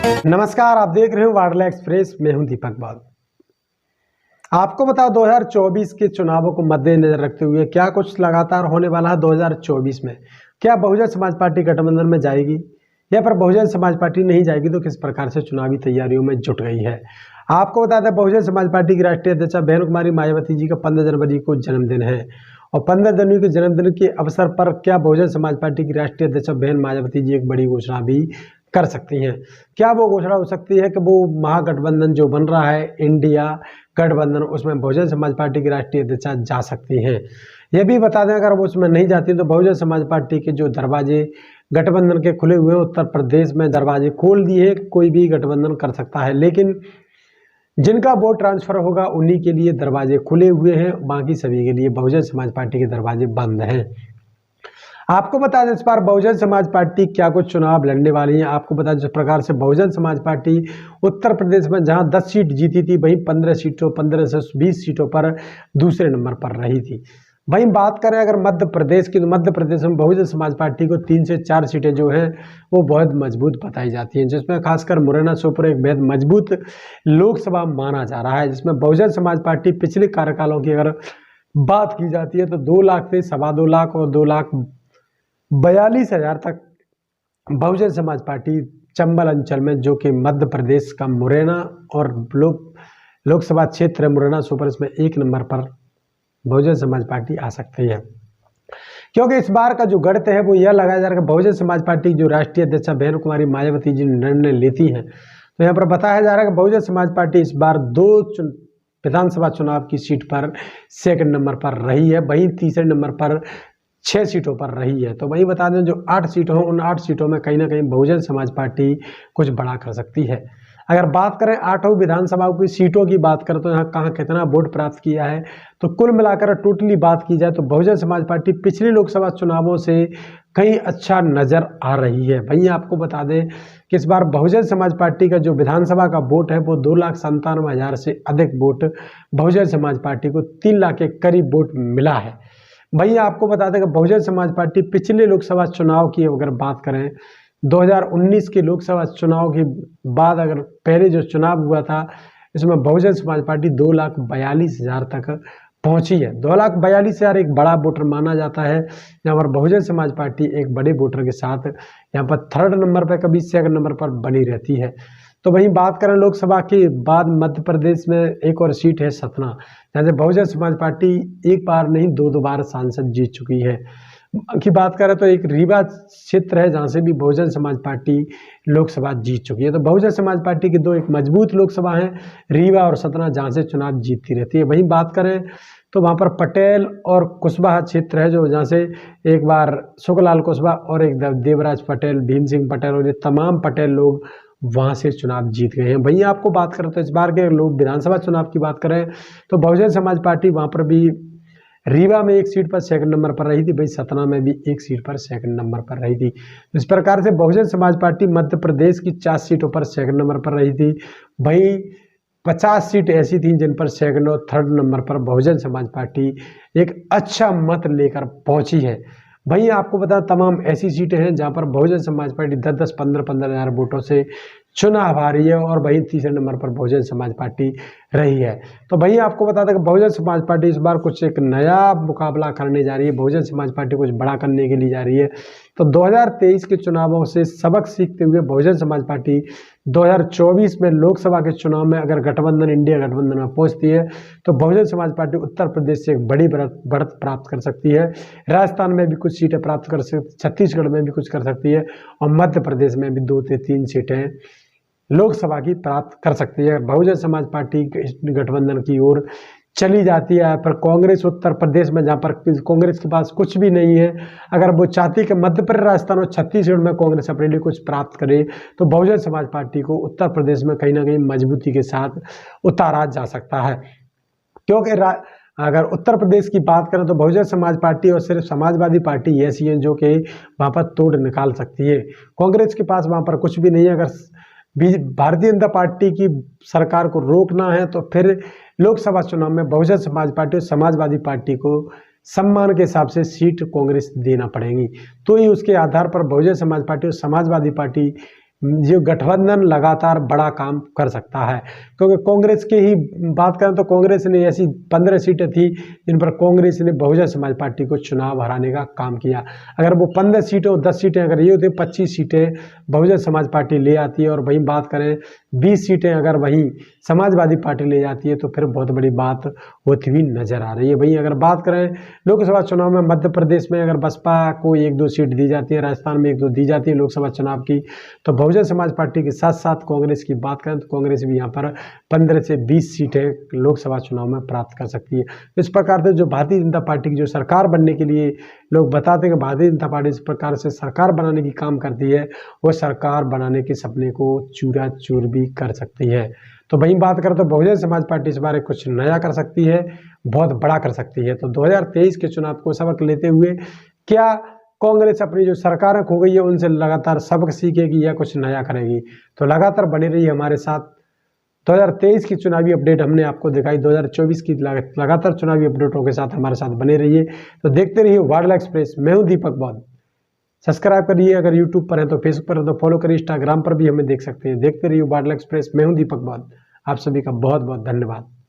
नमस्कार, आप देख रहे हो वार्डला एक्सप्रेस। मैं हूं दीपक बाल। आपको बता 2024 के चुनावों को मद्देनजर रखते हुए क्या कुछ लगातार होने वाला है 2024 में। क्या बहुजन समाज पार्टी गठबंधन में जाएगी या पर बहुजन समाज पार्टी नहीं जाएगी, तो किस प्रकार से चुनावी तैयारियों में जुट गई है। आपको बता दें, बहुजन समाज पार्टी की राष्ट्रीय अध्यक्ष बहन कुमारी मायावती जी का 15 जनवरी को जन्मदिन है और 15 जनवरी के जन्मदिन के अवसर पर क्या बहुजन समाज पार्टी की राष्ट्रीय अध्यक्ष बहन मायावती जी एक बड़ी घोषणा भी कर सकती हैं। क्या वो घोषणा हो सकती है कि वो महागठबंधन जो बन रहा है, इंडिया गठबंधन, उसमें बहुजन समाज पार्टी की राष्ट्रीय अध्यक्ष जा सकती हैं। ये भी बता दें, अगर वो उसमें नहीं जाती तो बहुजन समाज पार्टी के जो दरवाजे गठबंधन के खुले हुए हैं, उत्तर प्रदेश में दरवाजे खोल दिए, कोई भी गठबंधन कर सकता है। लेकिन जिनका वोट ट्रांसफर होगा उन्हीं के लिए दरवाजे खुले हुए हैं, बाकी सभी के लिए बहुजन समाज पार्टी के दरवाजे बंद हैं। आपको बता दें, इस बार बहुजन समाज पार्टी क्या कुछ चुनाव लड़ने वाली है। आपको बता दें, जिस प्रकार से बहुजन समाज पार्टी उत्तर प्रदेश में जहां 10 सीट जीती थी, वहीं 15 से 20 सीटों पर दूसरे नंबर पर रही थी। वहीं बात करें अगर मध्य प्रदेश की, तो मध्य प्रदेश में बहुजन समाज पार्टी को 3 से 4 सीटें जो हैं वो बहुत मजबूत बताई जाती हैं, जिसमें खासकर मुरैना सोपोर एक बेहद मजबूत लोकसभा माना जा रहा है, जिसमें बहुजन समाज पार्टी पिछले कार्यकालों की अगर बात की जाती है तो 2 लाख से 2.25 लाख और 2,42,000 तक बहुजन समाज पार्टी चंबल अंचल में, जो कि मध्य प्रदेश का मुरैना और लोकसभा क्षेत्र है मुरैना सोपोर, इसमें 1 नंबर पर बहुजन समाज पार्टी आ सकती है। क्योंकि इस बार का जो गणित है वो यह लगाया जा रहा है कि बहुजन समाज पार्टी जो राष्ट्रीय अध्यक्ष बहन कुमारी मायावती जी निर्णय लेती हैं, तो यहाँ पर बताया जा रहा है कि बहुजन समाज पार्टी इस बार 2 विधानसभा चुनाव की सीट पर 2nd नंबर पर रही है, वहीं तीसरे नंबर पर 6 सीटों पर रही है। तो वही बता दें, जो 8 सीट हों, उन 8 सीटों में कहीं ना कहीं बहुजन समाज पार्टी कुछ बड़ा कर सकती है। अगर बात करें 8 विधानसभा की सीटों की बात करें तो यहाँ कहाँ कितना वोट प्राप्त किया है, तो कुल मिलाकर टोटली बात की जाए तो बहुजन समाज पार्टी पिछले लोकसभा चुनावों से कहीं अच्छा नजर आ रही है। वहीं आपको बता दें कि इस बार बहुजन समाज पार्टी का जो विधानसभा का वोट है वो 2,97,000 से अधिक वोट बहुजन समाज पार्टी को 3 लाख के करीब वोट मिला है। वहीं आपको बता दें कि बहुजन समाज पार्टी पिछले लोकसभा चुनाव की अगर बात करें, 2019 के लोकसभा चुनाव के बाद अगर पहले जो चुनाव हुआ था, इसमें बहुजन समाज पार्टी 2,42,000 तक पहुंची है। 2,42,000 एक बड़ा वोटर माना जाता है, यहाँ पर बहुजन समाज पार्टी एक बड़े वोटर के साथ यहाँ पर 3rd नंबर पर, कभी 2nd नंबर पर बनी रहती है। तो वहीं बात करें लोकसभा के बाद मध्य प्रदेश में एक और सीट है सतना, जहाँ से बहुजन समाज पार्टी एक बार नहीं 2 बार सांसद जीत चुकी है। की बात करें तो एक रीवा क्षेत्र है जहाँ से भी बहुजन समाज पार्टी लोकसभा जीत चुकी है। तो बहुजन समाज पार्टी की 2 एक मजबूत लोकसभा हैं, रीवा और सतना, जहाँ से चुनाव जीतती रहती है। वहीं बात करें तो वहाँ पर पटेल और कुशवाहा क्षेत्र है, जो जहाँ से एक बार सुखलाल कुशवाहा और एक देवराज पटेल, भीम सिंह पटेल और ये तमाम पटेल लोग वहाँ से चुनाव जीत गए हैं। वहीं आपको बात करें तो इस बार के लोग विधानसभा चुनाव की बात करें तो बहुजन समाज पार्टी वहाँ पर भी रीवा में 1 सीट पर 2nd नंबर पर रही थी, भाई सतना में भी 1 सीट पर 2nd नंबर पर रही थी। इस प्रकार से बहुजन समाज पार्टी मध्य प्रदेश की 4 सीटों पर 2nd नंबर पर रही थी। वहीं 50 सीट ऐसी थी जिन पर 2nd और 3rd नंबर पर बहुजन समाज पार्टी एक अच्छा मत लेकर पहुंची है। वहीं आपको बता, तमाम ऐसी सीटें हैं जहां पर बहुजन समाज पार्टी 10-10, 15-15 हज़ार वोटों से चुनाव हारी है और वहीं तीसरे नंबर पर बहुजन समाज पार्टी रही है। तो वहीं आपको बता दें कि बहुजन समाज पार्टी इस बार कुछ एक नया मुकाबला करने जा रही है, बहुजन समाज पार्टी कुछ बड़ा करने के लिए जा रही है। तो 2023 के चुनावों से सबक सीखते हुए बहुजन समाज पार्टी 2024 में लोकसभा के चुनाव में अगर गठबंधन, इंडिया गठबंधन में पहुंचती है तो बहुजन समाज पार्टी उत्तर प्रदेश से एक बड़ी बढ़त प्राप्त कर सकती है, राजस्थान में भी कुछ सीटें प्राप्त कर सकती, छत्तीसगढ़ में भी कुछ कर सकती है और मध्य प्रदेश में भी 2 से 3 सीटें लोकसभा की प्राप्त कर सकती है। बहुजन समाज पार्टी गठबंधन की ओर चली जाती है। पर कांग्रेस उत्तर प्रदेश में, जहाँ पर कांग्रेस के पास कुछ भी नहीं है, अगर वो चाहती है कि मध्य प्रदेश, राजस्थान और छत्तीसगढ़ में कांग्रेस अपने लिए कुछ प्राप्त करे, तो बहुजन समाज पार्टी को उत्तर प्रदेश में कहीं ना कहीं मजबूती के साथ उतारा जा सकता है। क्योंकि अगर उत्तर प्रदेश की बात करें तो बहुजन समाज पार्टी और सिर्फ समाजवादी पार्टी ऐसी है जो कि वहाँ पर तोड़ निकाल सकती है। कांग्रेस के पास वहाँ पर कुछ भी नहीं है। अगर भारतीय जनता पार्टी की सरकार को रोकना है तो फिर लोकसभा चुनाव में बहुजन समाज पार्टी और समाजवादी पार्टी को सम्मान के हिसाब से सीट कांग्रेस देना पड़ेगी, तो ही उसके आधार पर बहुजन समाज पार्टी और समाजवादी पार्टी जो गठबंधन लगातार बड़ा काम कर सकता है, क्योंकि कांग्रेस की ही बात करें तो कांग्रेस ने ऐसी 15 सीटें थी जिन पर कांग्रेस ने बहुजन समाज पार्टी को चुनाव हराने का काम किया। अगर वो 15 सीटें और 10 सीटें अगर ये होती, 25 सीटें बहुजन समाज पार्टी ले आती है, और वहीं बात करें 20 सीटें अगर वहीं समाजवादी पार्टी ले जाती है, तो फिर बहुत बड़ी बात होती हुई नजर आ रही है। वहीं अगर बात करें लोकसभा चुनाव में मध्य प्रदेश में अगर बसपा को 1-2 सीट दी जाती है, राजस्थान में 1-2 दी जाती है लोकसभा चुनाव की, तो बहुजन समाज पार्टी के साथ साथ कांग्रेस की बात करें तो कांग्रेस भी यहाँ पर 15 से 20 सीटें लोकसभा चुनाव में प्राप्त कर सकती है। इस प्रकार से जो भारतीय जनता पार्टी की जो सरकार बनने के लिए लोग बताते हैं कि भारतीय जनता पार्टी इस प्रकार से सरकार बनाने की काम करती है, वो सरकार बनाने के सपने को चूरा चूर भी कर सकती है। तो वहीं बात करें तो बहुजन समाज पार्टी इस बारे कुछ नया कर सकती है, बहुत बड़ा कर सकती है। तो 2023 के चुनाव को सबक लेते हुए क्या कांग्रेस अपनी जो सरकारें खो गई है उनसे लगातार सबक सीखेगी या कुछ नया करेगी? तो लगातार बने रहिए हमारे साथ। 2023 की चुनावी अपडेट हमने आपको दिखाई, 2024 की लगातार चुनावी अपडेटों के साथ हमारे साथ बने रहिए। तो देखते रहिए वाडला एक्सप्रेस। मैं हूं दीपक बौद्ध। सब्सक्राइब करिए, अगर यूट्यूब पर है तो फेसबुक पर है तो फॉलो करिए, इंस्टाग्राम पर भी हमें देख सकते हैं। देखते रहिए वाडला एक्सप्रेस। मैं हूं दीपक बौद्ध। आप सभी का बहुत बहुत धन्यवाद।